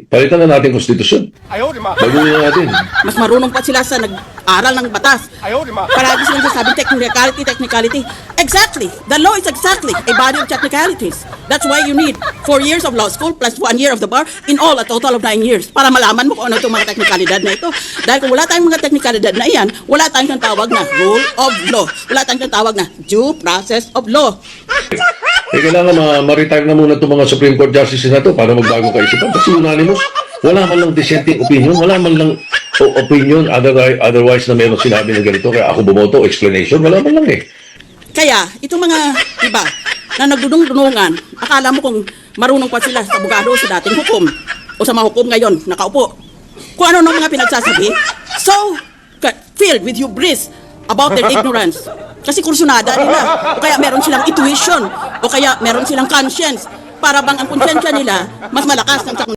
palitan na natin konstitusyon. Baguhin na natin. Mas marunong pa sila sa nag-aral ng batas. Palagi silang sasabi, technicality. Exactly. The law is exactly a body of technicalities. That's why you need 4 years of law school plus 1 year of the bar, in all, a total of 9 years, para malaman mo kung ano itong mga technicalidad na ito. Dahil kung wala tayong mga technicalidad na iyan, wala tayong tawag na rule of law. Wala tayong tawag na due process of law. Kailangan ma-retire na muna itong mga Supreme Court Justices na ito para magbago kaisipan. Kasi unanimous, wala man lang dissenting opinion, wala man lang opinion, otherwise na meron sinabi ng ganito, kaya ako bumoto, explanation, wala man lang eh. Kaya, itong mga iba na nagdudung-dunungan, akala mo kung marunong pa sila sa abogado sa dating hukom o sa mga hukom ngayon, nakaupo. Kung ano nang mga pinagsasabi, so filled with hubris about their ignorance. Kasi kursunada nila, o kaya meron silang intuition, o kaya meron silang conscience, para bang ang konsensya nila mas malakas ng